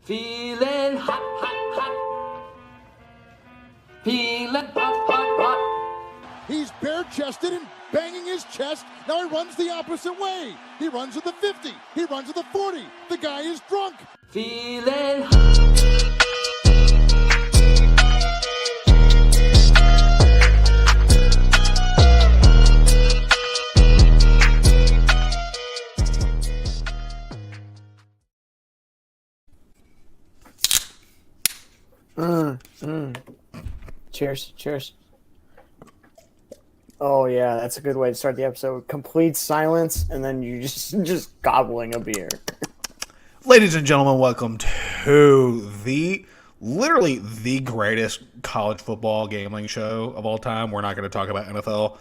Feeling hot, hot, hot. Feeling hot, hot, hot. He's bare-chested and banging his chest. Now he runs the opposite way. He runs with the 50. He runs with the 40. The guy is drunk. Feeling hot. Cheers. Cheers. Oh yeah, that's a good way to start the episode. Complete silence, and then you just gobbling a beer. Ladies and gentlemen, welcome to literally the greatest college football gambling show of all time. We're not going to talk about NFL.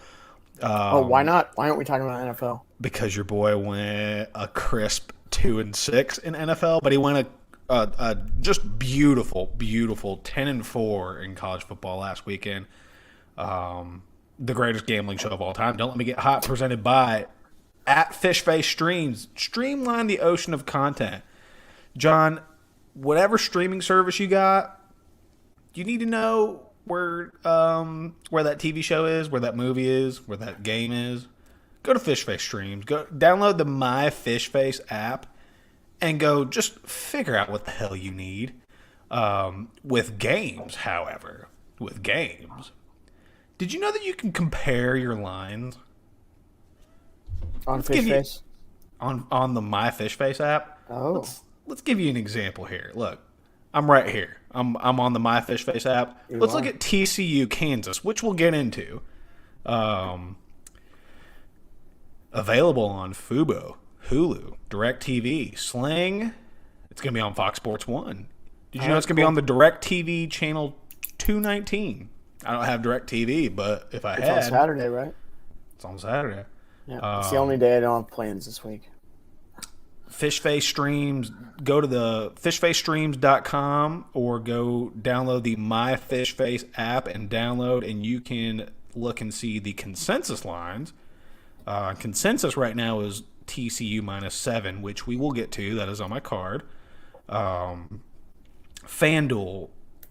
Why not? Why aren't we talking about NFL? Because your boy went a crisp 2-6 in NFL, but he went a just beautiful 10-4 in college football last weekend. The greatest gambling show of all time. Don't let me get hot. Presented by at Fishface Streams. Streamline the ocean of content. John, whatever streaming service you got, you need to know where that TV show is, where that movie is, where that game is. Go to Fishface Streams. Go download the My Fishface app and go just figure out what the hell you need. With games, however, did you know that you can compare your lines On Fishface? on the My Fishface app? Oh. Let's give you an example here. Look, I'm right here. I'm on the My Fishface app. Let's look at TCU Kansas, which we'll get into. Available on Fubo, Hulu, DirecTV, Sling. It's going to be on Fox Sports 1. Did you know it's going to be on the DirecTV channel 219? I don't have DirecTV, but if I had... It's on Saturday, right? It's on Saturday. Yeah, it's the only day I don't have plans this week. Fishface Streams, go to the fishfacestreams.com or go download the My Fishface app and download, and you can look and see the consensus lines. Consensus right now is TCU -7, which we will get to. That is on my card. FanDuel,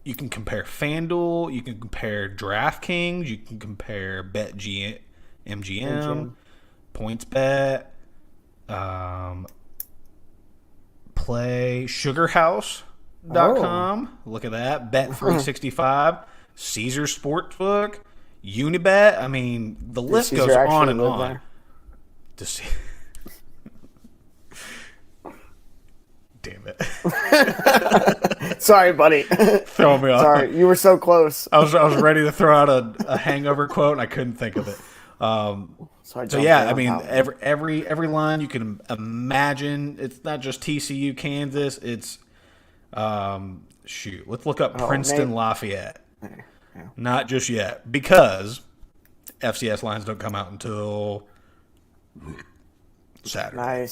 you can compare FanDuel, you can compare DraftKings, you can compare BetMGM, PointsBet, Play SugarHouse.com. Look at that. Bet365, Caesar Sportsbook, Unibet. I mean, the list goes on and on. To see. Damn it. Sorry, buddy. Throwing me off. Sorry, you were so close. I was ready to throw out a hangover quote and I couldn't think of it. Sorry, So yeah, I mean every line you can imagine. It's not just TCU Kansas. It's let's look up Princeton Lafayette. Yeah. Not just yet, because FCS lines don't come out until Saturday.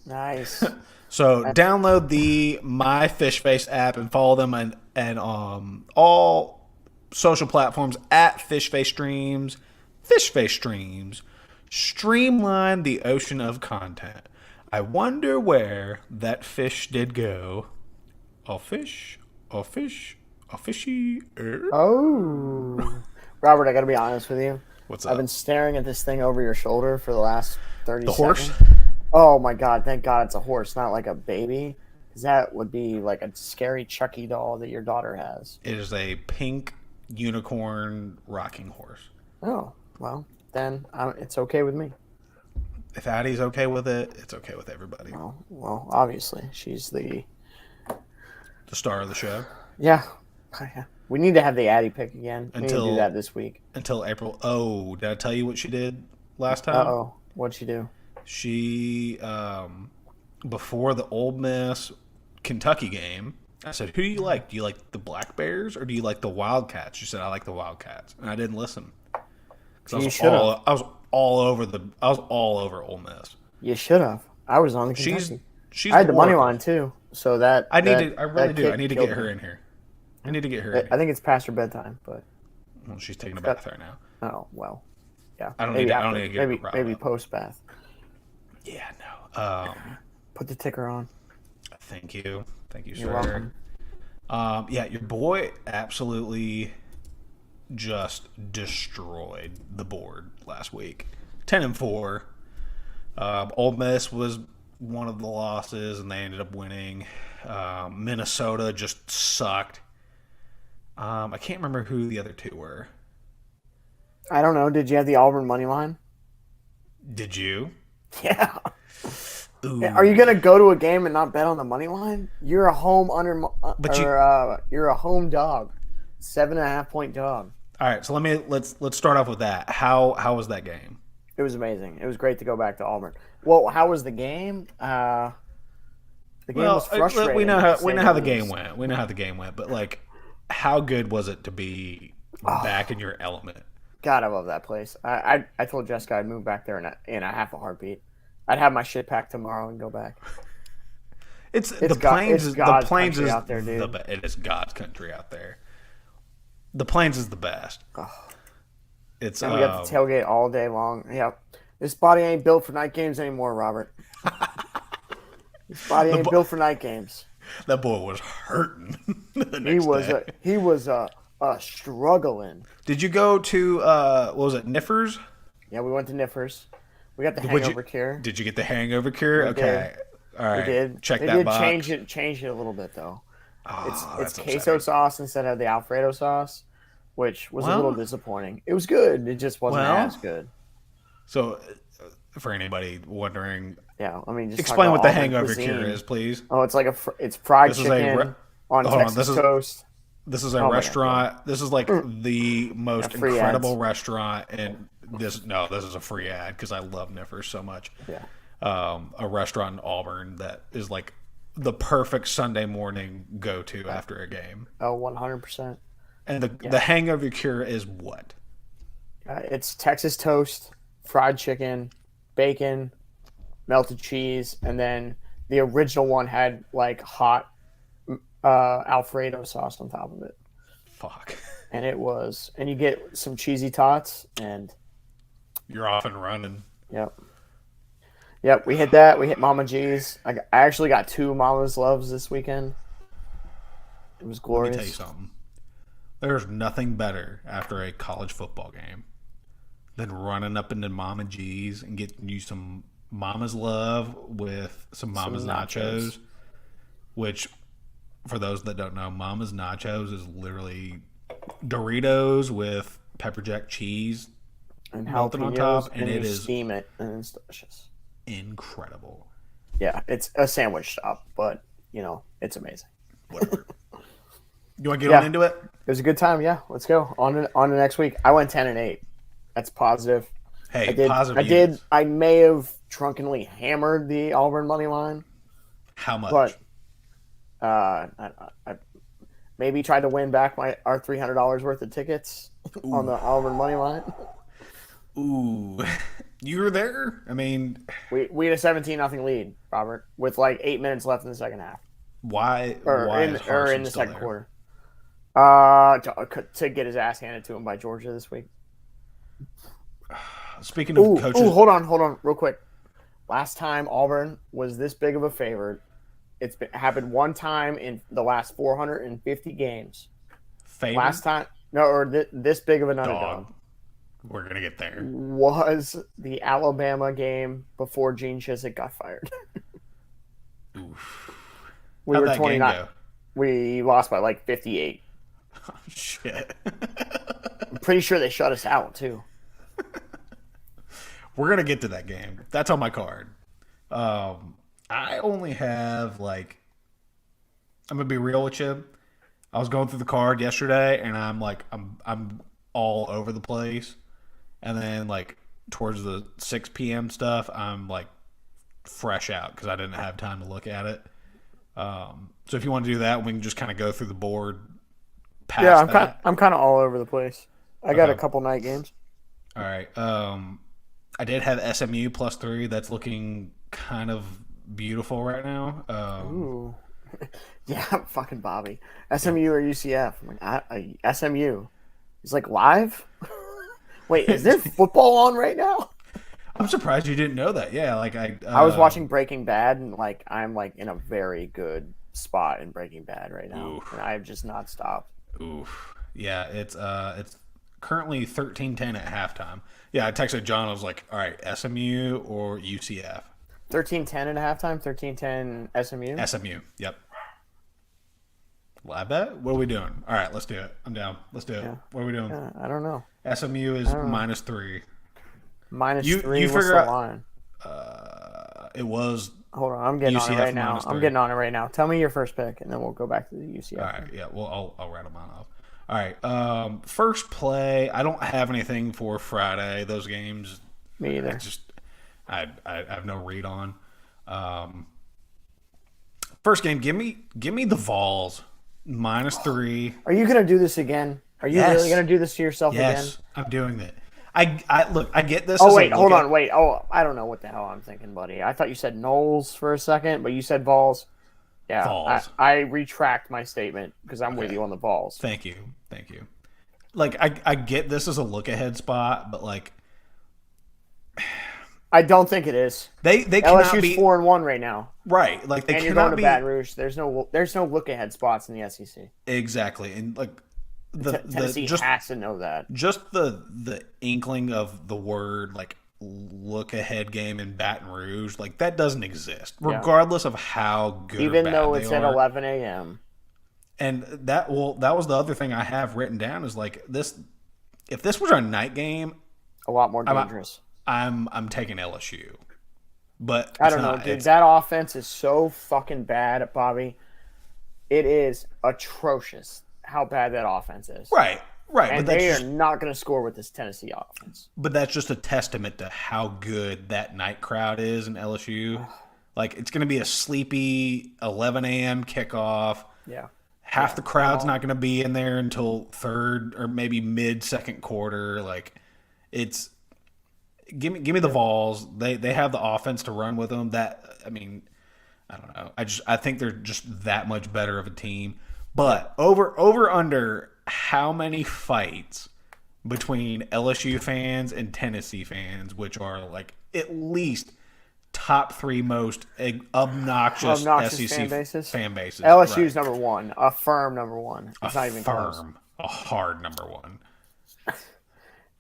Nice. So download the My Fishface app and follow them and all social platforms at Fishface Streams. Fishface Streams. Streamline the ocean of content. I wonder where that fish did go. A fishy. Oh. Robert, I got to be honest with you. What's up? I've been staring at this thing over your shoulder for the last 30 The seconds. horse? Oh my God, thank God it's a horse, not like a baby. Because that would be like a scary Chucky doll that your daughter has. It is a pink unicorn rocking horse. Oh, well, then it's okay with me. If Addie's okay with it, it's okay with everybody. Oh, well, obviously, she's the star of the show. Yeah. We need to have the Addie pick again. We need to do that this week. Until April. Oh, did I tell you what she did last time? Uh-oh. What'd she do? She, before the Ole Miss Kentucky game, I said, who do you like? Do you like the Black Bears or do you like the Wildcats? She said, I like the Wildcats. And I didn't listen. You should have. I was all over Ole Miss. You should have. I was on the Kentucky. She's I had the money oracle. line too. So that I really do. I need to get her me. in here. I need to get her in I here. think it's past her bedtime, but Well, she's taking a bath right now. oh well. Yeah. I don't need to get her maybe post bath. Yeah, no. Put the ticker on. Thank you. Thank you, You're sir. welcome. Yeah, your boy absolutely just destroyed the board last week. 10-4. Ole Miss was one of the losses, and they ended up winning. Minnesota just sucked. I can't remember who the other two were. I don't know. Did you have the Auburn money line? Did you? Yeah. Ooh. Are you gonna go to a game and not bet on the money line? You're a home you're a home dog, 7.5-point dog. All right, so let's start off with that. How was that game? It was amazing. It was great to go back to Auburn. Well, how was the game? The game was frustrating. We know to how say the least. game went. We know how the game went, but like, how good was it to be back in your element? God, I love that place. I told Jessica I'd move back there in a half a heartbeat. I'd have my shit packed tomorrow and go back. The Plains is out there, dude. It is God's country out there. The Plains is the best. It's And we got to tailgate all day long. Yeah, this body ain't built for night games anymore, Robert. This body ain't built for night games. That boy was hurting. He was struggling. Did you go to what was it, Niffers? Yeah, we went to Niffers. We got the hangover cure. Did you get the hangover cure? Okay. All right. We did. Check they that did box. Change it a little bit though. It's queso upsetting. sauce instead of the Alfredo sauce, which was a little disappointing. It was good. It just wasn't as good. So, for anybody wondering, yeah, I mean, just explain what the Auburn hangover cuisine. cure is, please. Oh, it's like it's fried chicken on Texas toast. This is a restaurant. This is like the most incredible restaurant, and this is a free ad because I love Niffers so much. Yeah. A restaurant in Auburn that is like the perfect Sunday morning go-to after a game. Oh, 100%. And the hangover cure is what? It's Texas toast, fried chicken, bacon, melted cheese, and then the original one had like hot Alfredo sauce on top of it. Fuck. And and you get some cheesy tots, and you're off and running. Yep, we hit that. We hit Mama G's. I actually got 2 Mama's Loves this weekend. It was glorious. Let me tell you something. There's nothing better after a college football game than running up into Mama G's and getting you some Mama's Love with some Mama's nachos, which, for those that don't know, Mama's Nachos is literally Doritos with pepper jack cheese and melted on top, and it is steam it, and it's delicious. Incredible. Yeah, it's a sandwich shop, but it's amazing. Whatever. You want to get on into it? It was a good time. Yeah, let's go on to next week. I went 10-8. That's positive. Hey, positive. I may have drunkenly hammered the Auburn money line. How much? But I maybe tried to win back our $300 worth of tickets on the Auburn money line. Ooh, you were there? I mean, we had a 17-0 lead, Robert, with like 8 minutes left in the second half. Why in the second quarter. To get his ass handed to him by Georgia this week. Speaking of coaches, hold on, real quick. Last time Auburn was this big of a favorite, happened one time in the last 450 games. Favorite? Last time, this big of an underdog. We're gonna get there. Was the Alabama game before Gene Chizik got fired? Oof. We How'd were that 29. game go? We lost by like 58. Oh, shit. I'm pretty sure they shut us out too. We're gonna get to that game. That's on my card. I only have I'm gonna be real with you. I was going through the card yesterday, and I'm all over the place. And then towards the 6 p.m. stuff, I'm fresh out because I didn't have time to look at it. So if you want to do that, we can just kind of go through the board. I'm kind of all over the place. I got a couple night games. All right. I did have SMU +3. That's looking kind of beautiful right now. Ooh. Yeah, fucking Bobby. SMU or UCF? SMU. He's live? Wait, is there football on right now? I'm surprised you didn't know that. Yeah, I was watching Breaking Bad, and I'm in a very good spot in Breaking Bad right now, Oof. and I have just not stopped. Oof. Yeah, it's currently 13-10 at halftime. Yeah, I texted John. I was like, all right, SMU or UCF? 13-10 at halftime. 13-10 SMU. SMU. Yep. Live bet? What are we doing? All right, let's do it. I'm down. Let's do it. Yeah. What are we doing? I don't know. SMU is -3. -3. You What's figure the out. line? It was. Hold on, I'm getting on it UCF right now. -3. I'm getting on it right now. Tell me your first pick, and then we'll go back to the UCF. All right, yeah. Well, I'll rattle mine off. All right. First play. I don't have anything for Friday. Those games. Me either. I have no read on. First game. Give me the Vols -3. Are you gonna do this again? Are you Yes. really gonna do this to yourself Yes, again? I'm doing it. I look. I get this. Oh as a wait, look hold at- on, wait. Oh, I don't know what the hell I'm thinking, buddy. I thought you said Knowles for a second, but you said Vols. Yeah, Vols. I retract my statement because I'm with Okay. you on the Vols. Thank you. Like I get this as a look ahead spot, but like I don't think it is. they cannot LSU's be 4-1 right now, right. Like they and you're going cannot to be Baton Rouge. There's no look ahead spots in the SEC. exactly, and like the Tennessee just has to know that. the inkling of the word like look ahead game in Baton Rouge, like that doesn't exist, regardless of how good Even or bad though they it's at are. 11 a.m. And that was the other thing I have written down is like this. If this was a night game, A lot more dangerous. I'm taking LSU, but I it's don't know, not. dude. It's, That offense is so fucking bad, Bobby. It is atrocious how bad that offense is. right, And but that's they just, are not going to score with this Tennessee offense. but that's just a testament to how good that night crowd is in LSU. Like it's going to be a sleepy 11 a.m. kickoff. Yeah. Half the crowd's not going to be in there until third or maybe mid second quarter. Like it's give me the Vols. They have the offense to run with them. That I mean, I don't know. I think they're just that much better of a team. But over under how many fights between LSU fans and Tennessee fans, which are like at least top 3 most obnoxious SEC fan bases. LSU's right. number one, a firm number one. It's not even close. A hard number 1.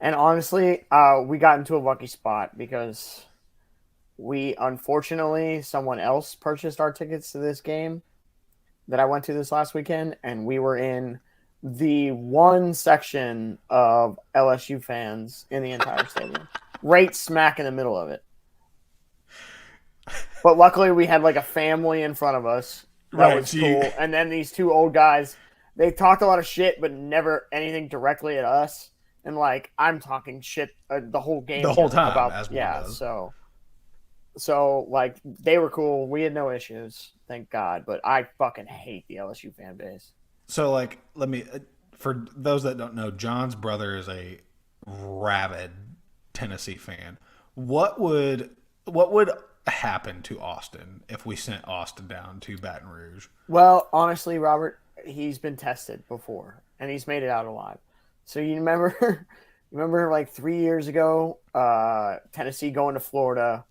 And honestly, we got into a lucky spot because unfortunately, someone else purchased our tickets to this game that I went to this last weekend, and we were in the one section of LSU fans in the entire stadium, right smack in the middle of it. But luckily, we had like a family in front of us. That was cool. And then these 2 old guys, they talked a lot of shit, but never anything directly at us. And like I'm talking shit the whole game, the whole time. about as one yeah. does. So like they were cool. We had no issues, thank God. But I fucking hate the LSU fan base. So like, let me for those that don't know, John's brother is a rabid Tennessee fan. What would happen to Austin if we sent Austin down to Baton Rouge? Well, honestly, Robert, he's been tested before, and he's made it out alive. So you remember like 3 years ago, Tennessee going to Florida.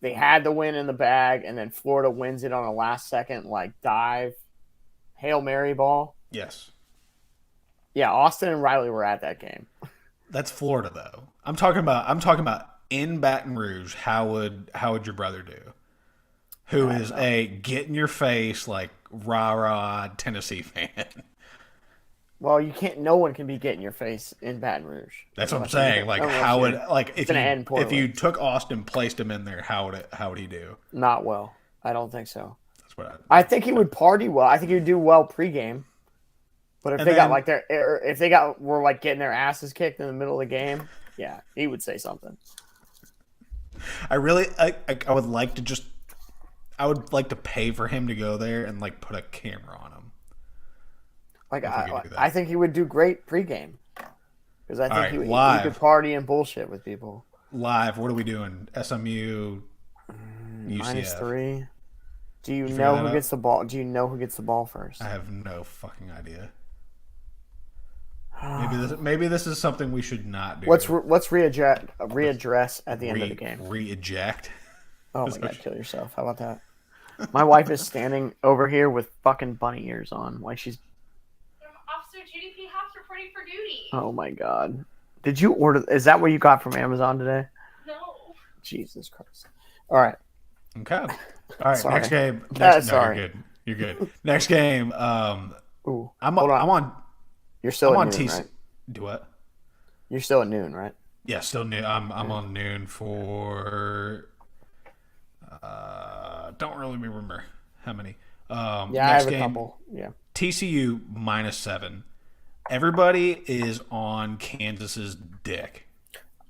They had the win in the bag, and then Florida wins it on a last second like dive, Hail Mary ball. Yes. Yeah, Austin and Riley were at that game. That's Florida though. I'm talking about in Baton Rouge. How would your brother do? Who is a get in your face like rah Tennessee fan? Well, you can't. No one can be getting your face in Baton Rouge. That's what I'm saying. Like, how would if you took Austin, placed him in there, how would he do? Not well. I don't think so. That's what I think he would party well. I think he would do well pregame. But if they were like getting their asses kicked in the middle of the game, yeah, he would say something. I would like to pay for him to go there and like put a camera on him. Like I think he would do great pregame because I think he could party and bullshit with people. Live, what are we doing? SMU, UCF. -3. Do you know who gets the ball? Do you know who gets the ball first? I have no fucking idea. Maybe this is something we should not do. Let's readdress at the end of the game. Re-eject. Oh my god, kill yourself. How about that? My wife is standing over here with fucking bunny ears on, like she's. Officer GDP Hops reporting for duty. Oh my god! Did you order? Is that what you got from Amazon today? No. Jesus Christ! All right. Okay. All right. Sorry. Next game. Sorry. You're good. You're good. Next game. Ooh. I'm hold on. on. You're still I'm at on noon, TC. right? Do what? You're still at noon, right? Yeah, still noon. I'm on noon for. Don't really remember how many. Yeah, next I have a game, couple. Yeah. TCU -7. Everybody is on Kansas's dick.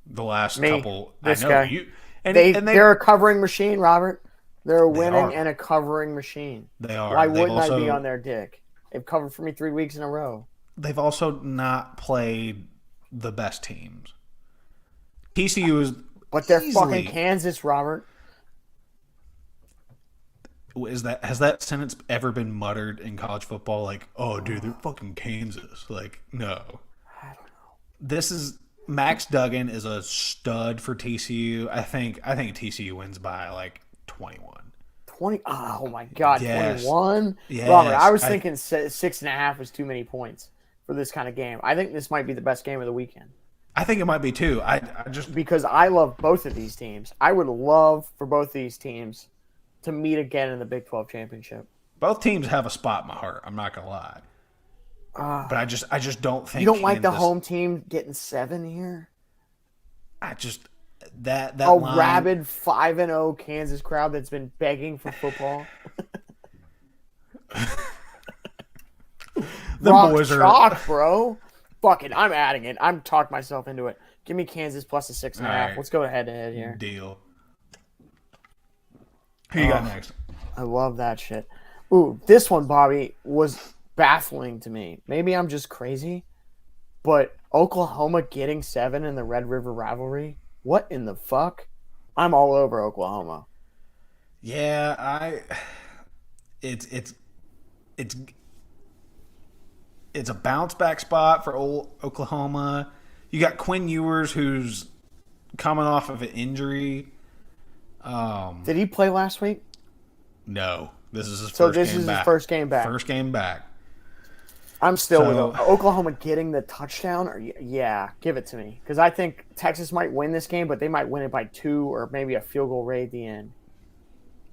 The last Me, couple. this I know guy. you. They're a covering machine, Robert. They're a They winning are. and a covering machine. They are. Why They've wouldn't I also, be on their dick? They've covered for me 3 weeks in a row. They've also not played the best teams. TCU is. But they're easily, fucking Kansas, Robert. Has that sentence ever been muttered in college football? Like, oh, dude, they're fucking Kansas. Like, no. I don't know. This is Max Duggan is a stud for TCU. I think TCU wins by like 21. 20. Oh my god, Yes. 21. Yes. Robert, I was thinking 6.5 was too many points for this kind of game. I think this might be the best game of the weekend I think it might be too. I just because I love both of these teams. I would love for both these teams to meet again in the Big 12 championship. both teams have a spot in my heart. I'm not gonna lie, but I just don't think You don't like the Kansas- home team getting 7 here? I just that A line, rabid 5-0 Kansas crowd that's been begging for football. the Rock boys are chalk, bro. Fuck it, I'm adding it. I'm talking myself into it. Give me Kansas plus a 6.5. All right. Let's go head to head here. deal. Who you got next? I love that shit. Ooh, this one, Bobby, was baffling to me. Maybe I'm just crazy, but Oklahoma getting 7 in the Red River rivalry? What in the fuck? I'm all over Oklahoma. Yeah, it's a bounce back spot for old Oklahoma. You got Quinn Ewers, who's coming off of an injury. Did he play last week? No, this is his So first this game is back. his first game back. First game back. I'm still with So- Oklahoma getting the touchdown. Or yeah, give it to me because I think Texas might win this game, but they might win it by 2 or maybe a field goal right at the end.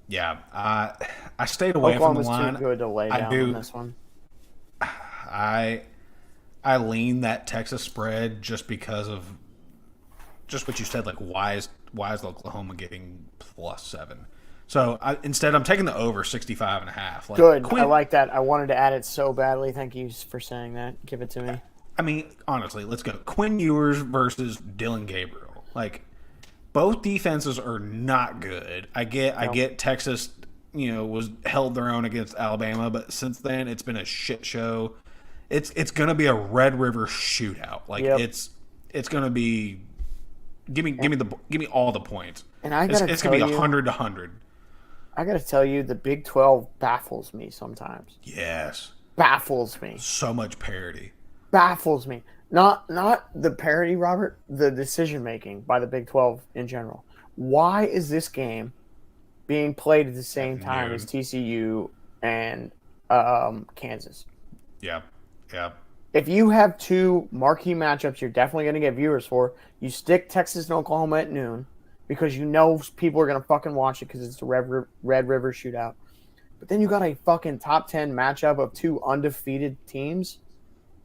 Yeah, I stayed away Oklahoma's from the line. too good to lay down on this one. I lean that Texas spread just because of just what you said. Like, why is Oklahoma getting +7? So instead, I'm taking the over 65.5. Like, Good. Quinn, I like that. I wanted to add it so badly. Thank you for saying that. Give it to me. I mean, honestly, let's go. Quinn Ewers versus Dylan Gabriel. Like, both defenses are not good. I get Texas, was held their own against Alabama, but since then it's been a shit show. It's going to be a Red River shootout. Like, Yep. it's going to be give me all the points. And I It's gotta going to be tell you- 100-100. I got to tell you, the Big 12 baffles me sometimes. Yes. Baffles me. So much parity. Baffles me. Not the parity, Robert, the decision making by the Big 12 in general. Why is this game being played at the same time noon. as TCU and Kansas? Yeah. Yeah. If you have two marquee matchups you're definitely going to get viewers for, you stick Texas and Oklahoma at noon because you know people are going to fucking watch it because it's the Red River shootout. But then you got a fucking top 10 matchup of two undefeated teams.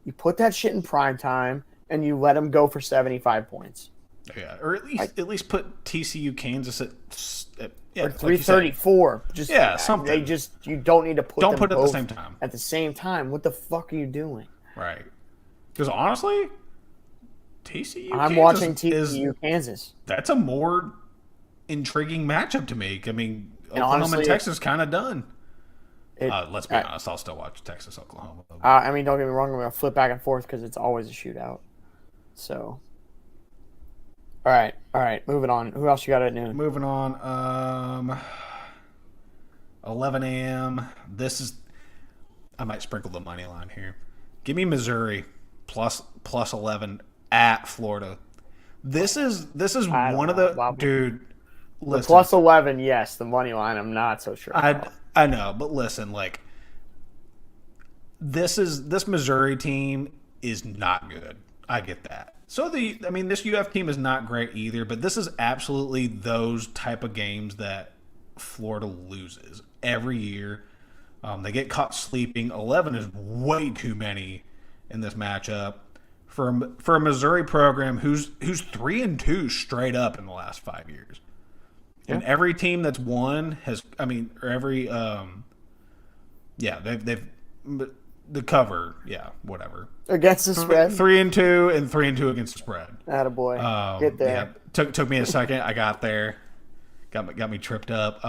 You put that shit in prime time and you let them go for 75 points. Yeah, or at least put TCU Kansas at Or like you said. 334. Just something. You don't need to put Don't them put it at the both same time. At the same time. What the fuck are you doing? Right. Because honestly, TCU I'm Kansas watching is TCU Kansas. that's a more intriguing matchup to me. I mean, Oklahoma honestly, and Texas kind of done. It, Let's be honest, I'll still watch Texas Oklahoma. I mean, don't get me wrong. I'm going to flip back and forth because it's always a shootout. So, all right. Moving on. Who else you got at noon? Moving on. 11 a.m. I might sprinkle the money line here. Give me Missouri plus 11 at Florida. This is one of the dude. The Listen, plus 11, yes. The money line, I'm not so sure. I know, but listen, like this Missouri team is not good. I get that. So this UF team is not great either, but this is absolutely those type of games that Florida loses every year. They get caught sleeping. 11 is way too many in this matchup for a Missouri program who's 3-2 straight up in the last 5 years. Yeah. And every team that's won they've the cover, whatever. Against the spread? 3-2 and 3-2 against the spread. Attaboy. Get there. Yeah, took me a second. I got there. Got me tripped up.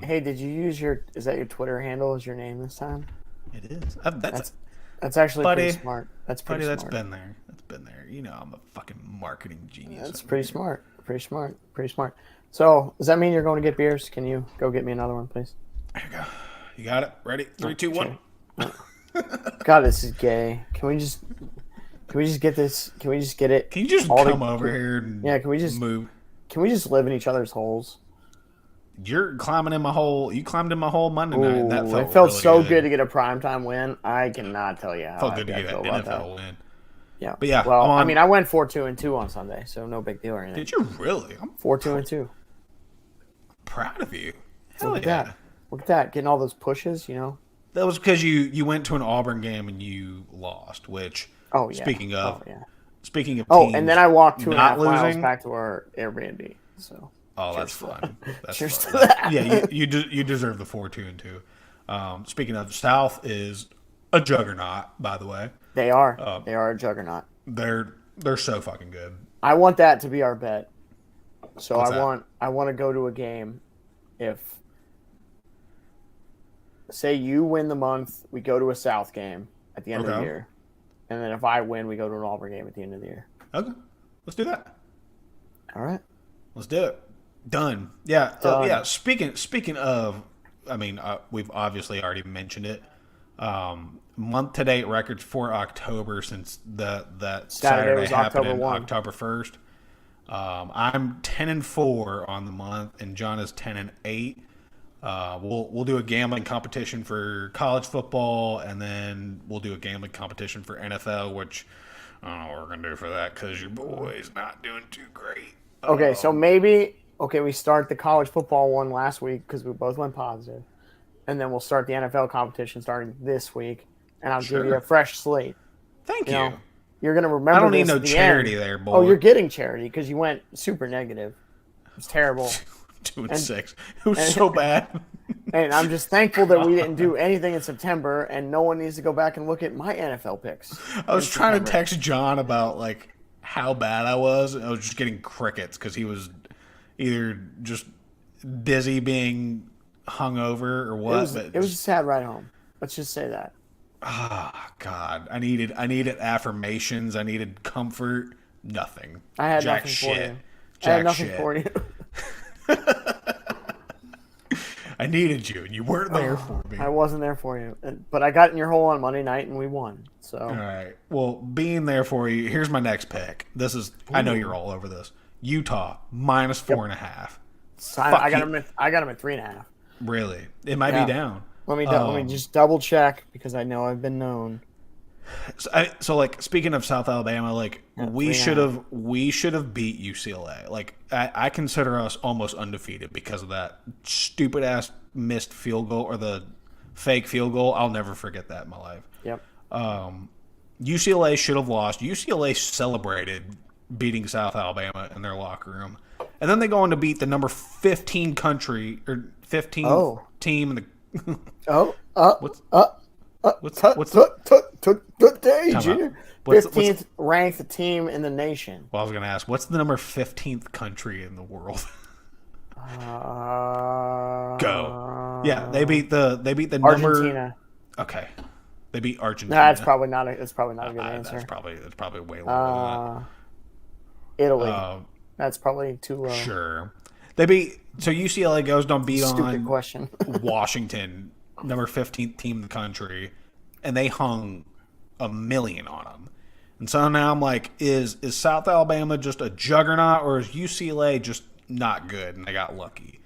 Hey, did you use is that your Twitter handle as your name this time? It is. That's actually pretty smart. That's pretty smart. That's been there. You know, I'm a fucking marketing genius. That's pretty smart. Pretty smart. So, does that mean you're going to get beers? Can you go get me another one, please? There you go. You got it? Ready? 3, 2, 1. God, this is gay. Can we just get this? Can we just get it? Can you just come over here and can we just move? Can we just live in each other's holes? You're climbing in my hole. You climbed in my hole Monday night. And that it felt really so good to get a primetime win. I cannot tell you how. Felt good to get an NFL win. Yeah. But yeah. Well, I mean, I went 4-2-2 on Sunday, so no big deal or anything. Did you really? 4-2-2. Proud of you. Look at that. Look at that. Getting all those pushes, you know. That was because you went to an Auburn game and you lost. Which speaking of teams, and then I walked 2.5 miles losing back to our Airbnb. So. Oh, that's fun. That's cheers fun. to that. Yeah, you deserve the 4-2-2. Speaking of, South is a juggernaut. By the way, they are a juggernaut. They're so fucking good. I want that to be our bet. So What's I want to go to a game. If say you win the month, we go to a South game at the end of the year, and then if I win, we go to an Auburn game at the end of the year. Okay, let's do that. All right, let's do it. Done. Yeah. Done. Yeah. Speaking of, I mean, we've obviously already mentioned it. Month to date records for October since that Saturday happened October 1st. I'm 10-4 on the month, and John is 10-8. We'll do a gambling competition for college football, and then we'll do a gambling competition for NFL, which I don't know what we're gonna do for that because your boy's not doing too great. Okay, so maybe we start the college football one last week because we both went positive, and then we'll start the NFL competition starting this week, and I'll give you a fresh slate. Thank you. Know, you're gonna remember. I don't need this no at the charity end. there, boy. Oh, you're getting charity because you went super negative. It's terrible. 2-6. It was so bad. And I'm just thankful that we didn't do anything in September, and no one needs to go back and look at my NFL picks. I was trying to text John about like how bad I was, and I was just getting crickets because he was either just busy being hungover or what. It was a sad ride home. Let's just say that. Ah, God. I needed affirmations. I needed comfort. Nothing. I had Jack nothing shit. for you. Jack I had nothing shit. for you. I needed you, and you weren't there for me. I wasn't there for you. But I got in your hole on Monday night, and we won. So. All right. Well, being there for you, here's my next pick. This is I know you're all over this. Utah, -4.5. I got him at 3.5. Really? It might be down. Let me just double check because I know I've been known. So like speaking of South Alabama, like we should have beat UCLA. Like I consider us almost undefeated because of that stupid ass missed field goal or the fake field goal. I'll never forget that in my life. Yep. UCLA should have lost. UCLA celebrated beating South Alabama in their locker room, and then they go on to beat the number 15 country or 15 team in the. What's today, Junior? 15th ranked team in the nation. Well, I was going to ask, what's the number 15th country in the world? Go. Yeah, they beat the Argentina. number. Okay, they beat Argentina. No, that's probably not a good answer. That's probably way lower than that. Italy. That's probably too low. Sure. They beat. So UCLA goes on beat Stupid question. Washington, number 15th team in the country, and they hung $1 million on them. And so now I'm like, is South Alabama just a juggernaut, or is UCLA just not good and they got lucky?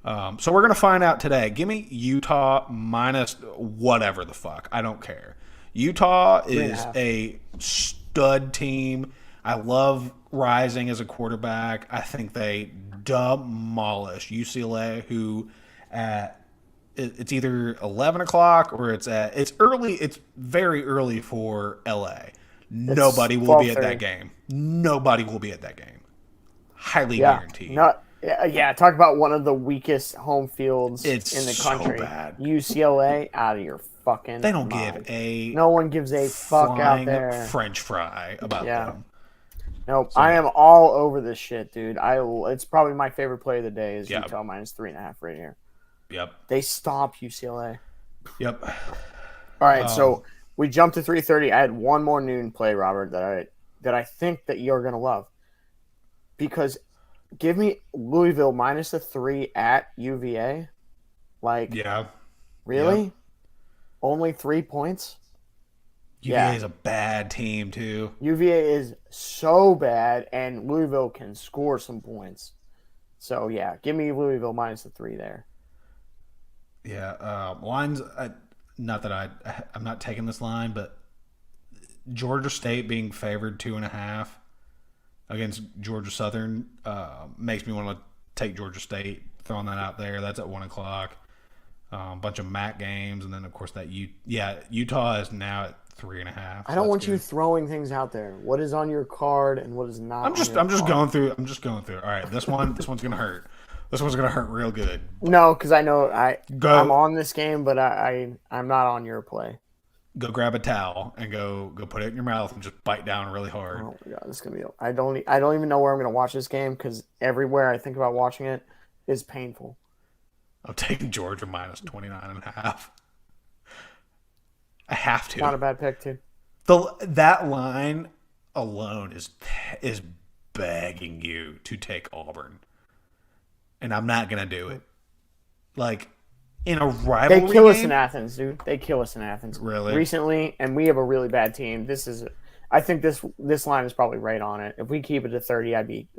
So we're going to find out today. Give me Utah minus whatever the fuck. I don't care. Utah is a stud team. I love Rising as a quarterback. I think they demolish UCLA, who it's either 11 o'clock or it's early. It's very early for LA. Nobody will be at that game. Nobody will be at that game. Highly guaranteed. Talk about one of the weakest home fields It's in the so country. bad. UCLA, out of your fucking They don't mind. No one gives a fuck out there. French fry about them. Nope. I am all over this shit, dude. It's probably my favorite play of the day is Utah minus 3.5 right here. Yep. They stomped UCLA. Yep. All right, so we jumped to 3:30. I had one more noon play, Robert, that I think that you're gonna love. Because give me Louisville minus the 3 at UVA. Really? Yeah. Only 3 points? UVA is a bad team too. UVA is so bad, and Louisville can score some points. So yeah, give me Louisville minus the 3 there. Yeah, lines. Not that I'm not taking this line, but Georgia State being favored 2.5 against Georgia Southern makes me want to take Georgia State. Throwing that out there, that's at 1 o'clock. Bunch of MAC games, and then of course that Utah is now at 3.5. I don't want you throwing things out there. What is on your card and what is not? I'm just going through. All right, this one's gonna hurt. This one's gonna hurt real good. No, because I know I'm on this game, but I'm not on your play. Go grab a towel and go put it in your mouth and just bite down really hard. Oh my god, this is gonna be. I don't even know where I'm gonna watch this game because everywhere I think about watching it is painful. I'm taking Georgia minus 29.5. I have to. Not a bad pick, too. That line alone is begging you to take Auburn, and I'm not gonna do it. Like in a rivalry, they kill us game? in Athens, dude. They kill us in Athens. Really? Recently, and we have a really bad team. I think this line is probably right on it. If we keep it to 30, I'd be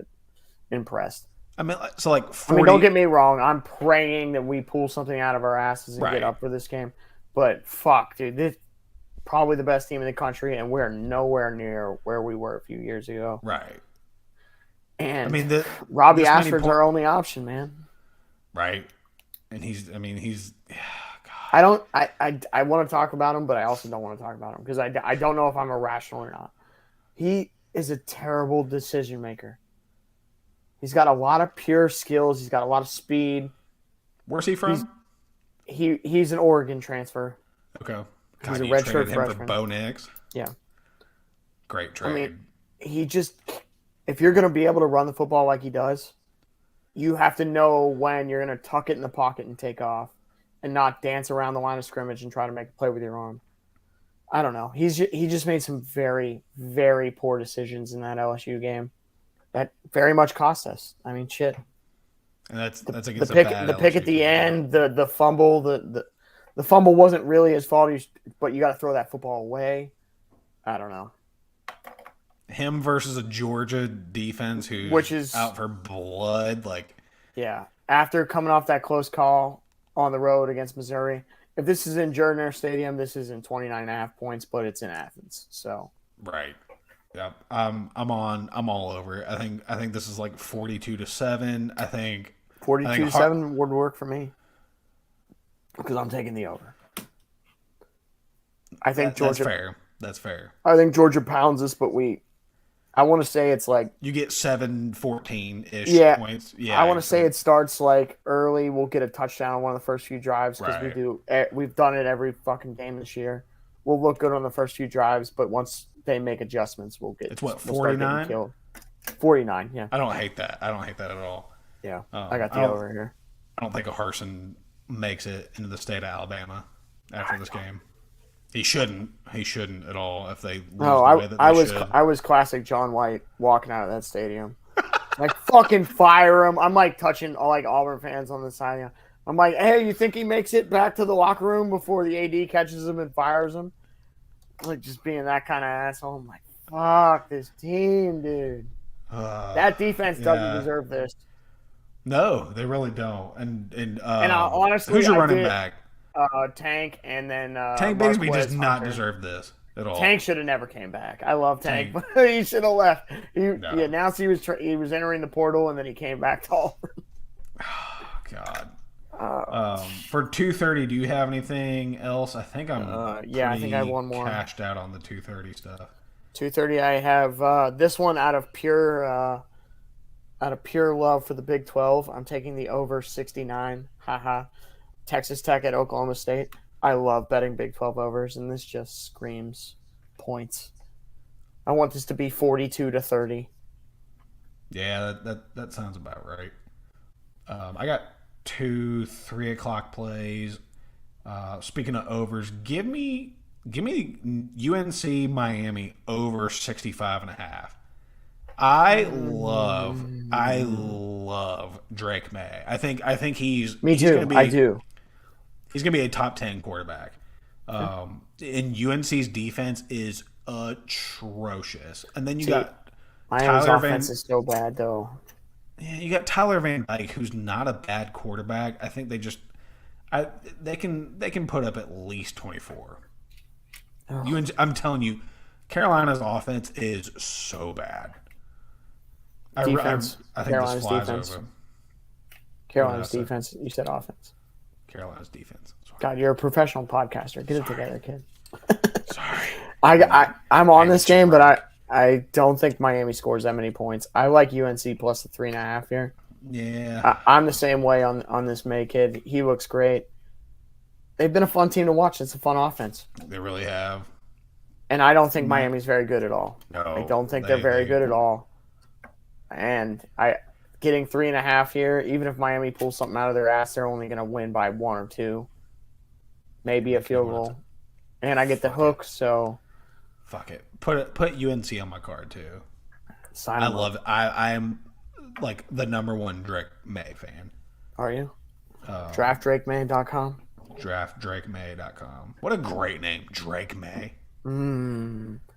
impressed. I mean, so like 40... don't get me wrong. I'm praying that we pull something out of our asses and get up for this game. But fuck, dude, this probably the best team in the country, and we're nowhere near where we were a few years ago. Right. And I mean, Robbie Ashford's our only option, man. Right. And he's. God. I want to talk about him, but I also don't want to talk about him because I don't know if I'm irrational or not. He is a terrible decision maker. He's got a lot of pure skills. He's got a lot of speed. Where's he from? He's an Oregon transfer. Okay. He's a redshirt freshman. For Bo Nix? Yeah. Great trade. I mean, if you're going to be able to run the football like he does, you have to know when you're going to tuck it in the pocket and take off and not dance around the line of scrimmage and try to make a play with your arm. I don't know. He just made some very, very poor decisions in that LSU game. That very much cost us. I mean, shit. And that's against the pick at the end, the fumble, the fumble wasn't really his fault, but you got to throw that football away. I don't know. Him versus a Georgia defense which is out for blood, After coming off that close call on the road against Missouri, if this is in Jordan Stadium, this isn't 29.5 points, but it's in Athens, so right. Yep. I'm all over it. I think this is like 42-7. I think 42-7 would work for me because I'm taking the over. I think Georgia. That's fair. I think Georgia pounds us, but I want to say it's like you get 7-14-ish points. Yeah. I want to say it starts like early. We'll get a touchdown on one of the first few drives because we've done it every fucking game this year. We'll look good on the first few drives, but once they make adjustments, we'll get. It's what 49. 49, yeah. I don't hate that. at all. Yeah, I got the over here. I don't think a Harsin makes it into the state of Alabama after this game. He shouldn't. He shouldn't at all. If they lose the way that they should. I was classic John White walking out of that stadium. Like fucking fire him. I'm like touching like Auburn fans on the side. I'm like, hey, you think he makes it back to the locker room before the AD catches him and fires him? Like just being that kind of asshole. I'm like, fuck this team, dude. That defense doesn't deserve this. No, they really don't. And honestly, who's your I running did back? Tank and then Tank Bigsby does Marquez not Hunter. deserve this at all. Tank should have never came back. I love Tank, Tank. but he should have left. He No. announced he was entering the portal, and then he came back to Auburn. God. For 230, do you have anything else? I think I'm I think I have one more. cashed out on the 230 stuff. 230. I have this one out of pure love for the Big 12. I'm taking the over 69. Haha. Texas Tech at Oklahoma State. I love betting Big 12 overs, and this just screams points. I want this to be 42-30. Yeah, that sounds about right. I got 2 3 o'clock plays. Speaking of overs, give me UNC Miami over 65.5. I love Drake May. I think he's Me too. He's gonna be, I do. He's going to be a top 10 quarterback. And UNC's defense is atrocious. And then you got Miami's Tyler offense is so bad, though. Yeah, you got Tyler Van Dyke, who's not a bad quarterback. I think they can put up at least 24. I'm telling you, Carolina's offense is so bad. Defense. I think Carolina's this flies defense. over. Carolina's defense. You said offense. Carolina's defense. Sorry. God, you're a professional podcaster. Get it together, kid. Sorry. I'm on this game, but I don't think Miami scores that many points. I like UNC plus the 3.5 here. Yeah. I'm the same way on this May kid. He looks great. They've been a fun team to watch. It's a fun offense. They really have. And I don't think Miami's very good at all. No. I don't think they're very good at all. And getting 3.5 here, even if Miami pulls something out of their ass, they're only going to win by 1 or 2. Maybe a field goal. And I get the hook, so fuck it. Put UNC on my card too. Sign I them love it. I am like the #1 Drake May fan. Are you? DraftDrakeMay.com. DraftDrakeMay.com. What a great name, Drake May.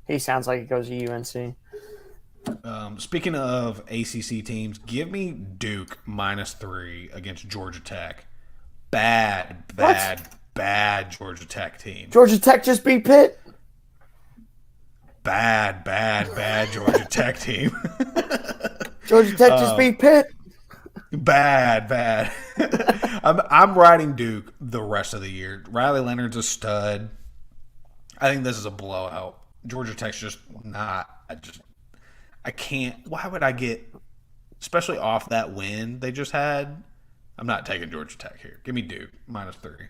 He sounds like he goes to UNC. Speaking of ACC teams, give me Duke -3 against Georgia Tech. Bad Georgia Tech team. Georgia Tech just beat Pitt. Bad Georgia Tech team. Georgia Tech just beat Pitt. Bad. I'm riding Duke the rest of the year. Riley Leonard's a stud. I think this is a blowout. Georgia Tech's just not. I can't. Why would I get, especially off that win they just had? I'm not taking Georgia Tech here. Give me Duke -3.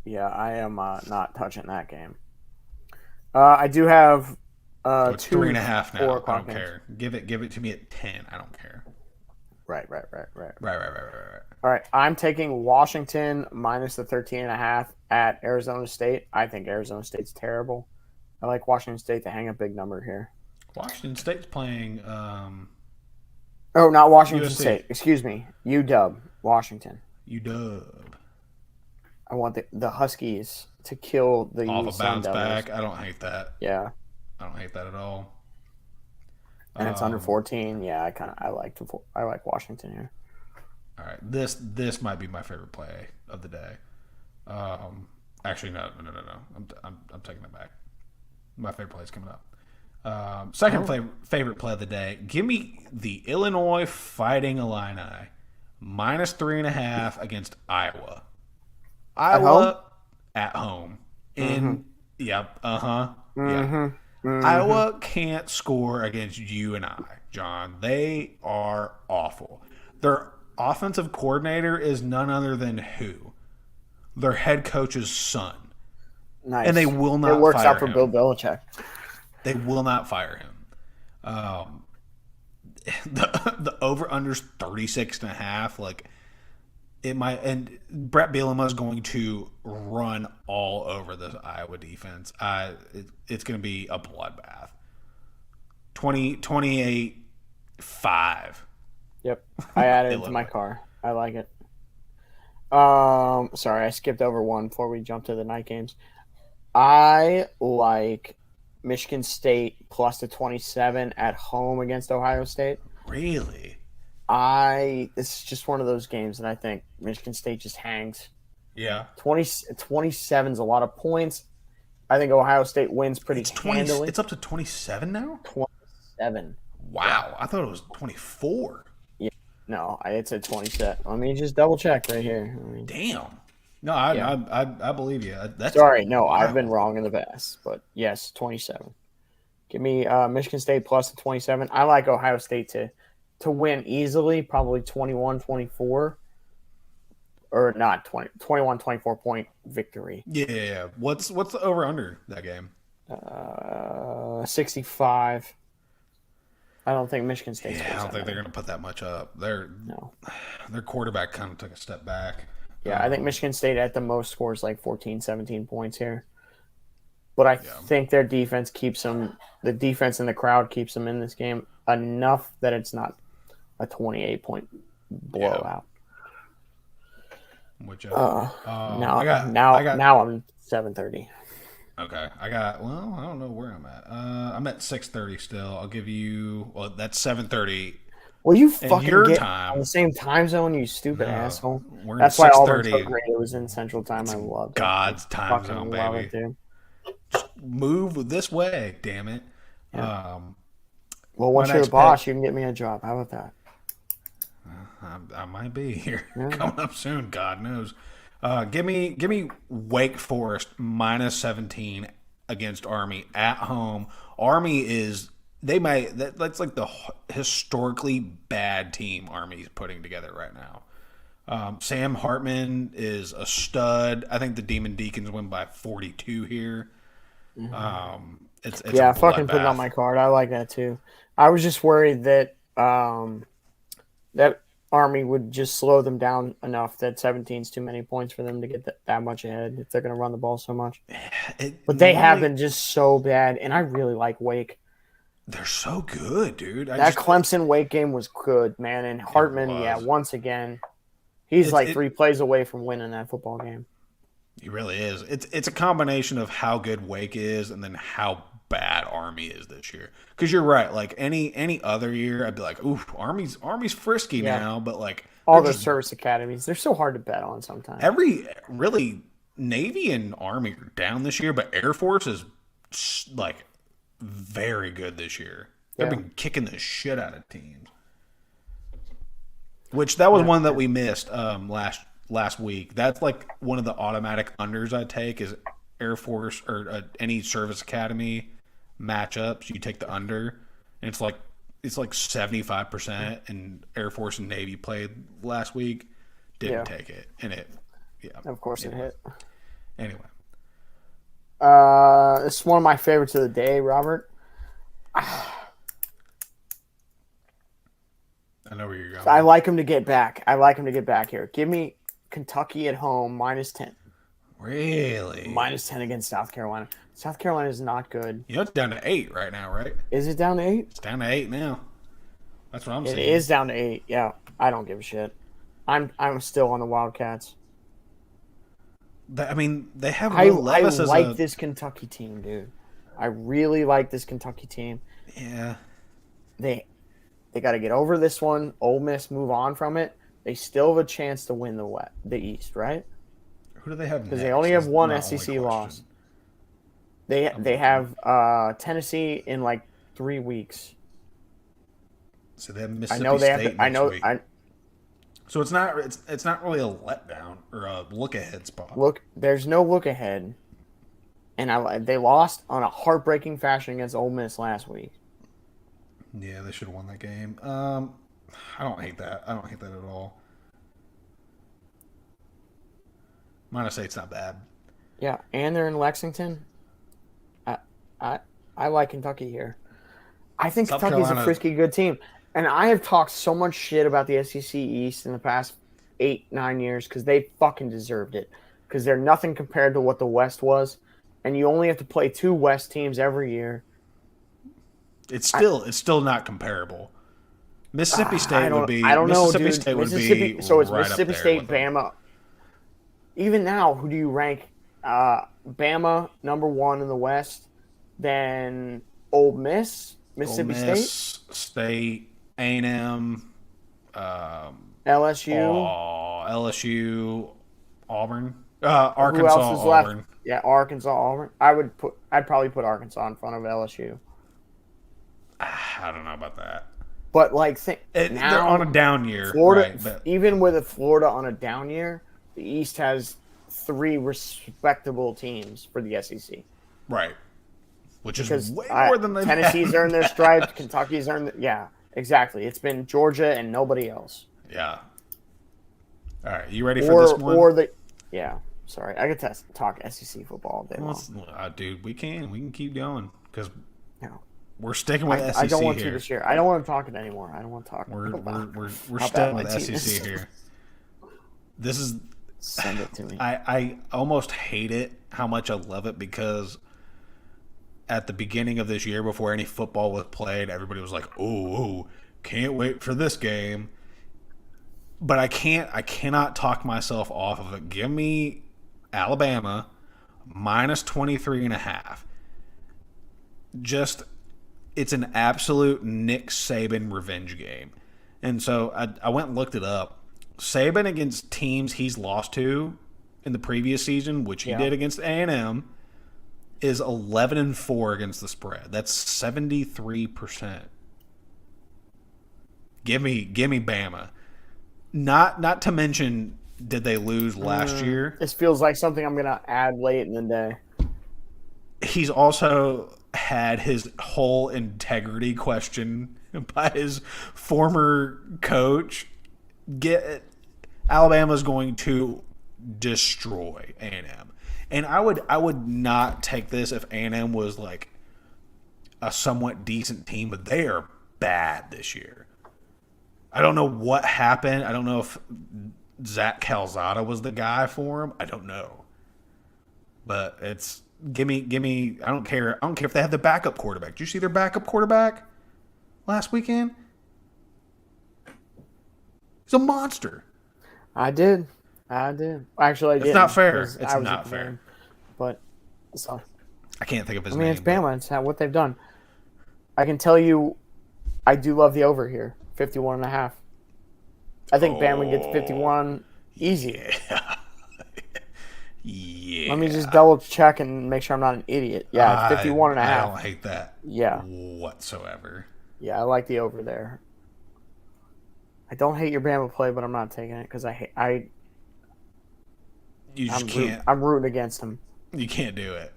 Yeah, I am not touching that game. I do have It's 2 3.5 now. 4 I o'clock don't games. care. Give it to me at 10. I don't care. Right. Right. All right, I'm taking Washington minus the 13.5 at Arizona State. I think Arizona State's terrible. I like Washington State to hang a big number here. Washington State's playing. Oh, not Washington USC. State. Excuse me. UW, Washington. UW. I want the Huskies to kill the Off a Sun bounce Devils. back. I don't hate that. Yeah, I don't hate that at all. and it's under 14. Yeah, I like Washington here. All right, this might be my favorite play of the day. Actually, no. I'm taking it back. My favorite play is coming up. Second favorite play of the day. Give me the Illinois Fighting Illini -3.5 against Iowa. Iowa at home. Yep. Yeah. Iowa can't score against you and I, John. They are awful. Their offensive coordinator is none other than who? Their head coach's son. Nice. And they will not. It works fire out for him. Bill Belichick. They will not fire him. The over under's 36.5. Like it might, and Brett Bielema is going to run all over this Iowa defense. It's going to be a bloodbath. 28-5. Yep, I added it to my car. I like it. Sorry, I skipped over one before we jump to the night games. I like Michigan State plus the 27 at home against Ohio State. Really? This is just one of those games that I think Michigan State just hangs. Yeah. 27 is a lot of points. I think Ohio State wins pretty handily. It's up to 27 now? 27. Wow. I thought it was 24. Yeah. No, it's a 27. Let me just double check right here. Damn. No, I believe you. That's Sorry, no, wow. I've been wrong in the past. But yes, 27. Give me Michigan State plus the 27. I like Ohio State to win easily, probably 21-24. Or not 21-24 point victory. Yeah. What's the over under that game? 65. I don't think Michigan State's I don't think they're going to put that much up. Their quarterback kind of took a step back. Yeah, I think Michigan State at the most scores like 14, 17 points here. But I think their defense keeps them. The defense and the crowd keeps them in this game enough that it's not a 28-point blowout. Which now I'm 7:30. Okay, I don't know where I'm at. I'm at 6:30 still. I'll give you. Well, that's 7:30. Well, you fucking your get time. on the same time zone, you stupid asshole. That's why Auburn took great. It was in Central Time. I love God's time zone, baby. It, dude. Just move this way, damn it. Yeah. Well, once you're the boss, you can get me a job. How about that? I might be here coming up soon. God knows. Give me Wake Forest minus 17 against Army at home. Army is that's like the historically bad team Army's putting together right now. Sam Hartman is a stud. I think the Demon Deacons win by 42 here. It's fucking put it on my card. I like that too. I was just worried that that Army would just slow them down enough that 17 is too many points for them to get that much ahead if they're going to run the ball so much. But they have been just so bad, and I really like Wake. They're so good, dude. That Clemson-Wake game was good, man. And Hartman, once again, he's like 3 plays away from winning that football game. He really is. It's a combination of how good Wake is and then how bad Army is this year. Because you're right. Like any other year, I'd be like, "Ooh, Army's frisky now." But like all the service academies, they're so hard to bet on sometimes. Really, Navy and Army are down this year, but Air Force is like very good this year. They've been kicking the shit out of teams. Which that was one that we missed last week. That's like one of the automatic unders I take is Air Force or any service academy matchups. You take the under, and it's like 75%. And Air Force and Navy played last week. Didn't take it, and of course it hit. Anyway, it's one of my favorites of the day, Robert. I know where you're going. I like him to get back. Here. Give me Kentucky at home minus 10. Really? Minus 10 against South Carolina. South Carolina is not good. You know it's down to 8 right now, right? Is it down to 8? It's down to 8 now. That's what I'm saying. It is down to 8. Yeah, I don't give a shit. I'm still on the Wildcats. They have I like this Kentucky team, dude. I really like this Kentucky team. Yeah. They got to get over this one. Ole Miss move on from it. They still have a chance to win the East, right? Who do they have? Because they only have one SEC loss. They have Tennessee in like 3 weeks. So they have Mississippi State next week. So it's not really a letdown or a look ahead spot. There's no look ahead, and they lost on a heartbreaking fashion against Ole Miss last week. Yeah, they should have won that game. I don't hate that. I don't hate that at all. Minus 8's not bad. Yeah, and they're in Lexington. I like Kentucky here. I think Kentucky's a frisky good team. And I have talked so much shit about the SEC East in the past 8-9 years because they fucking deserved it. Because they're nothing compared to what the West was. And you only have to play 2 West teams every year. It's still not comparable. Mississippi State would be. I don't know, dude. State would be so it's right Mississippi State, Bama. Even now, who do you rank? Bama number 1 in the West, then Ole Miss, Mississippi Ole Miss, State, A&M, LSU. LSU, Auburn, Who Arkansas, else is Auburn. left? Yeah, Arkansas, Auburn. I'd probably put Arkansas in front of LSU. I don't know about that. But like, They're now on a down year, Florida, right? But, even with Florida on a down year, the East has 3 respectable teams for the SEC. right, which Because is way more than they've Tennessee's had. earned their stripes, Kentucky's earned. Yeah, exactly. It's been Georgia and nobody else. Yeah. All right, you ready for this one? Yeah. Sorry, I could talk SEC football all day long. Dude, we can keep going because No. we're sticking with SEC I don't want here. to this year. I don't want to talk it anymore. I don't want to talk. We're how sticking bad with my team SEC is. here. This is Send it to me. I almost hate it how much I love it because at the beginning of this year before any football was played, everybody was like, "Oh, can't wait for this game." But I cannot talk myself off of it. Give me Alabama minus 23.5. Just it's an absolute Nick Saban revenge game. And so I went and looked it up. Saban against teams he's lost to in the previous season, which he did against A&M, is 11-4 against the spread. That's 73%. Give me Bama. Not to mention, did they lose last year? This feels like something I'm gonna add late in the day. He's also had his whole integrity questioned by his former coach. Alabama's going to destroy A&M. And I would not take this if A&M was like a somewhat decent team, but they are bad this year. I don't know what happened. I don't know if Zach Calzada was the guy for him. I don't know. But it's give me I don't care if they have the backup quarterback. Did you see their backup quarterback last weekend? He's a monster. I did. Actually, I did. It's not fair. It's not fair. Game. But so I can't think of his I mean, name. it's Bama. It's what they've done. I can tell you, I do love the over here, 51.5. I think Bama gets 51 easy. Yeah. Let me just double check and make sure I'm not an idiot. Yeah, it's 51.5. I don't hate that. Yeah. Whatsoever. Yeah, I like the over there. I don't hate your Bama play, but I'm not taking it because You just can't. I'm rooting against him. You can't do it.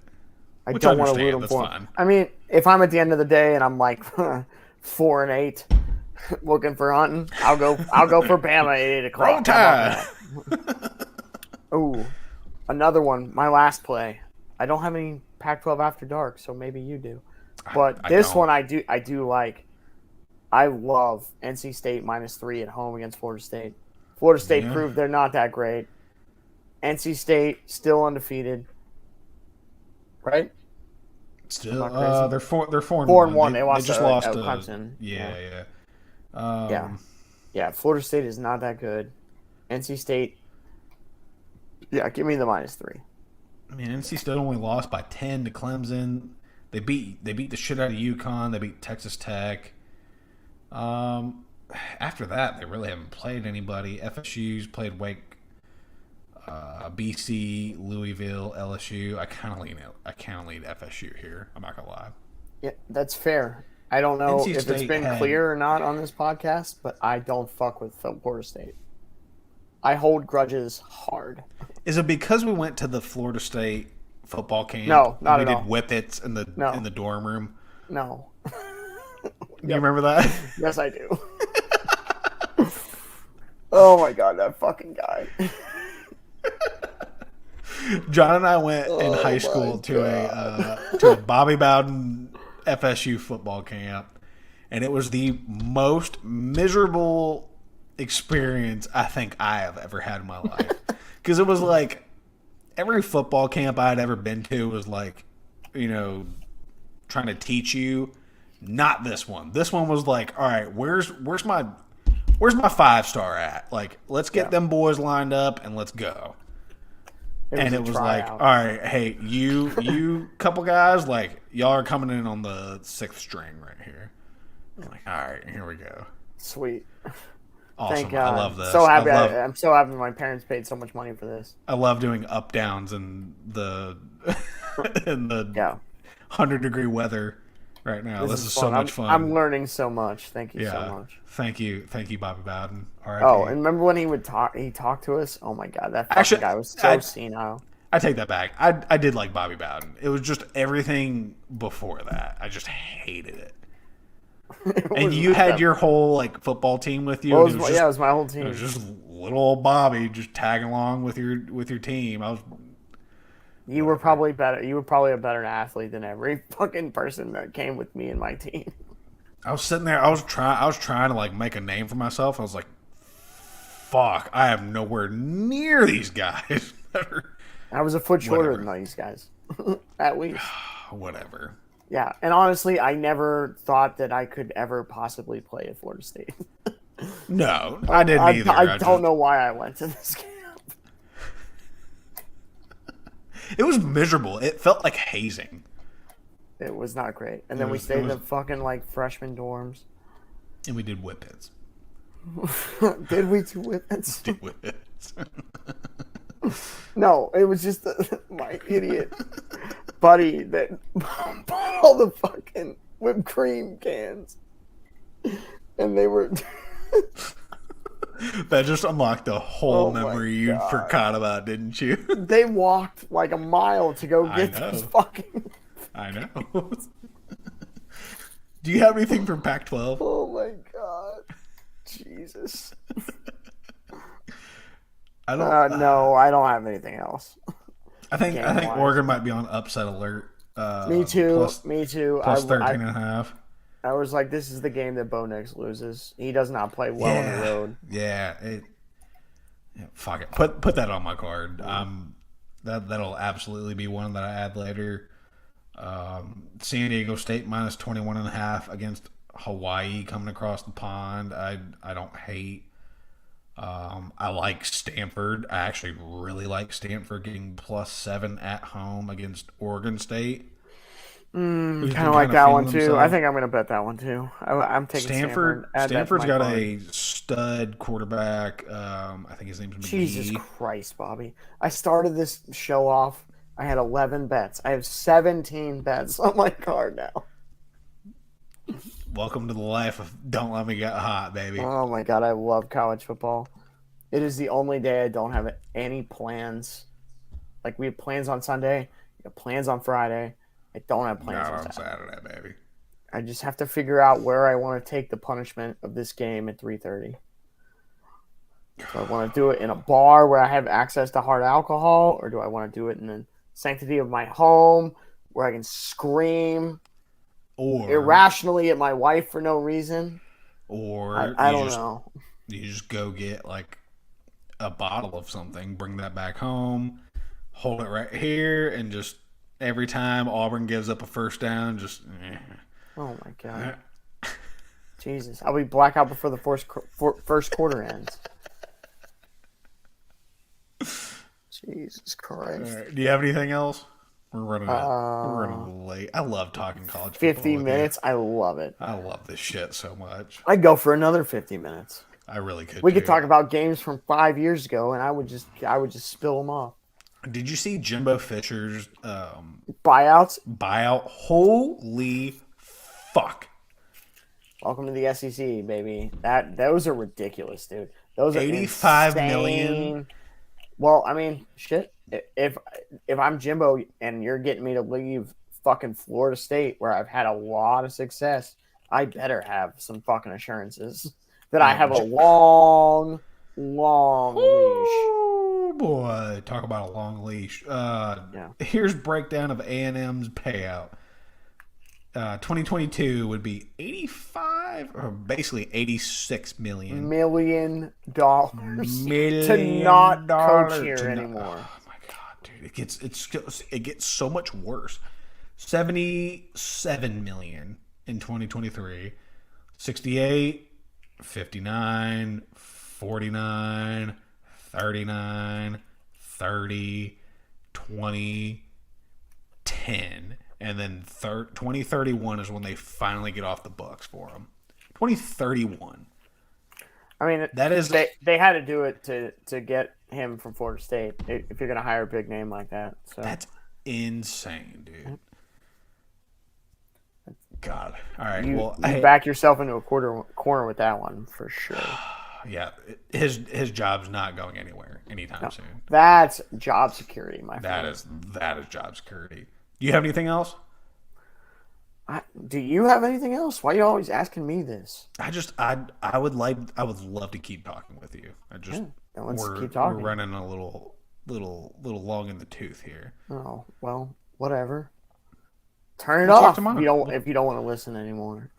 I don't want to root him That's for fine. him. I mean, if I'm at the end of the day and I'm like 4-8, looking for hunting, I'll go for Bama at 8 o'clock. Roll Tide. Ooh, another one. My last play. I don't have any Pac-12 after dark, so maybe you do. But this one I do like. I love NC State -3 at home against Florida State. Florida State proved they're not that great. NC State still undefeated, right? Still, they're 4-1. 4-1. They just to lost Clemson. Yeah. Florida State is not that good. NC State. Yeah, give me the -3. I mean, NC State only lost by 10 to Clemson. They beat the shit out of UConn. They beat Texas Tech. After that, they really haven't played anybody. FSU's played Wake, BC, Louisville, LSU. I kind of lean FSU here. I'm not gonna lie. Yeah, that's fair. I don't know NC if it's State been clear or not on this podcast, but I don't fuck with Florida State. I hold grudges hard. Is it because we went to the Florida State football camp? No, not and at we all. did whippets in the dorm room. No. You remember that? Yes, I do. Oh my god, that fucking guy. John and I went in high school to a Bobby Bowden FSU football camp, and it was the most miserable experience I think I have ever had in my life. Because it was like every football camp I had ever been to was like, trying to teach you. Not this one. This one was like, all right, where's my 5-star at? Like, let's get them boys lined up and let's go. It was like, all right, hey, you couple guys, like, y'all are coming in on the 6th string right here. I'm like, all right, here we go. Sweet. Awesome. Thank God. I love this. So happy. I love, I'm so happy my parents paid so much money for this. I love doing up downs in the in the Yeah. 100-degree weather right now. This is so fun. much fun. I'm learning so much. Thank you so Yeah. much. Thank you, Bobby Bowden. R.I.P. Oh, and remember when he would talk? He talked to us. Oh my God, that fucking Actually, guy was so senile. I take that back. I did like Bobby Bowden. It was just everything before that. I just hated it. And you had your whole like football team with you. Well, and it was my whole team. It was just little old Bobby just tagging along with your team. You were probably better. You were probably a better athlete than every fucking person that came with me and my team. I was sitting there. I was trying to like make a name for myself. I was like, "Fuck! I am nowhere near these guys." I was a foot shorter than these guys, at least. Whatever. Yeah, and honestly, I never thought that I could ever possibly play at Florida State. No, I didn't either. I don't know why I went to this camp. It was miserable. It felt like hazing. It was not great. And then we stayed in the fucking like freshman dorms. And we did whippets. Did we do whippets? Did whippets. No, it was just my idiot buddy that bought all the fucking whipped cream cans. And they were... That just unlocked a whole memory you God. forgot about, didn't you? They walked like a mile to go get those fucking... I know. Do you have anything from Pac-12? Oh my God. Jesus. I don't. No, I don't have anything else. I think Oregon might be on upset alert. Me too. Plus 13.5. I was like, this is the game that Bo Nix loses. He does not play well on the road. Yeah. Fuck it. Put that on my card. That'll absolutely be one that I add later. San Diego State minus 21.5 against Hawaii coming across the pond. I don't hate. I like Stanford. I actually really like Stanford getting +7 at home against Oregon State. Kind of like that one too. Themselves. I think I'm going to bet that one too. I'm taking Stanford. Stanford's got a stud quarterback. I think his name's McGee. Jesus Christ, Bobby! I started this show off. I had 11 bets. I have 17 bets on my card now. Welcome to the life of Don't Let Me Get Hot, baby. Oh my God, I love college football. It is the only day I don't have any plans. Like we have plans on Sunday, we have plans on Friday. I don't have plans on Saturday, baby. I just have to figure out where I want to take the punishment of this game at 3:30. Do I want to do it in a bar where I have access to hard alcohol, or do I want to do it in the sanctity of my home where I can scream irrationally at my wife for no reason? Or I don't know. You just go get like a bottle of something, bring that back home, hold it right here, and just every time Auburn gives up a first down, just... Oh, my God. Jesus. I'll be blackout before the first quarter ends. Jesus Christ. Right. Do you have anything else? We're running late. I love talking college football. 50 minutes? I love it. I love this shit so much. I'd go for another 50 minutes. I really could. We could talk about games from 5 years ago, and I would just spill them off. Did you see Jimbo Fisher's buyout? Holy fuck! Welcome to the SEC, baby. Those are ridiculous, dude. Those are 85 insane. million. Well, I mean, shit. If I'm Jimbo and you're getting me to leave fucking Florida State, where I've had a lot of success, I better have some fucking assurances that I have a long leash. Boy, talk about a long leash. Here's breakdown of A&M's payout. 2022 would be 85 or basically 86 million to not coach here anymore. Oh my God, dude, it gets so much worse. 77 million in 2023, 68, 59, 49. 39, 30, 20, 10. And then 2031 is when they finally get off the books for them. 2031. I mean, That is they had to do it to get him from Florida State if you're going to hire a big name like that. So that's insane, dude. God. All right. you back yourself into a corner with that one for sure. Yeah, his job's not going anywhere anytime soon. That's job security, my friend. That is job security. Do you have anything else? Do you have anything else? Why are you always asking me this? I would love to keep talking with you. Let's keep talking. We're running a little long in the tooth here. Oh well, whatever. Turn it off if you don't want to listen anymore.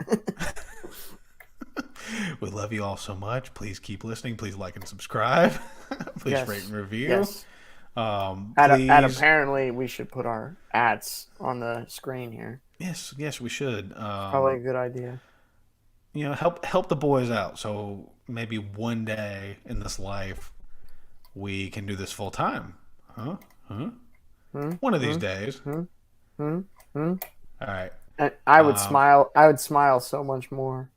We love you all so much. Please keep listening. Please like and subscribe. Please rate and review. Yes. Please... apparently we should put our ads on the screen here. Yes, we should. Probably a good idea. You know, help the boys out. So maybe one day in this life we can do this full time. Huh? One of these days. All right. And I would smile. I would smile so much more.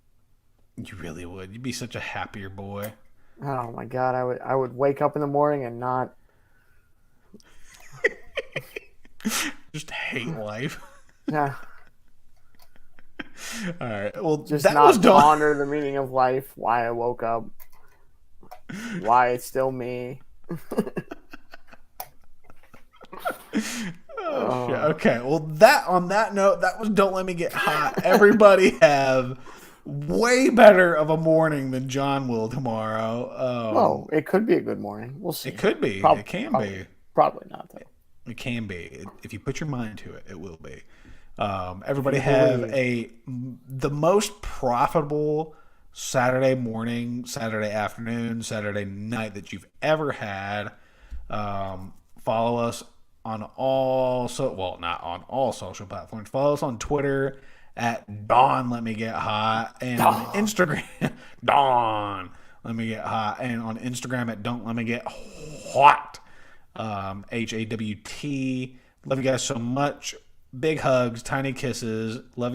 You really would. You'd be such a happier boy. Oh my God! I would wake up in the morning and not just hate life. Yeah. All right. Well, just that not was done. ponder the meaning of life. Why I woke up. Why it's still me. Oh, shit. Okay. Well, on that note, that was Don't Let Me Get Hot. Everybody have way better of a morning than John will tomorrow. Well, it could be a good morning. We'll see. It could be. It can be. Probably not, though. It can be. If you put your mind to it, it will be. Everybody have the most profitable Saturday morning, Saturday afternoon, Saturday night that you've ever had. Follow us on not on all social platforms. Follow us on Twitter at Dawn Let Me Get Hot, and on Instagram Dawn Let Me Get Hot, and on Instagram at Don't Let Me Get Hot, HAWT. Love you guys so much. Big hugs, tiny kisses. Love you guys.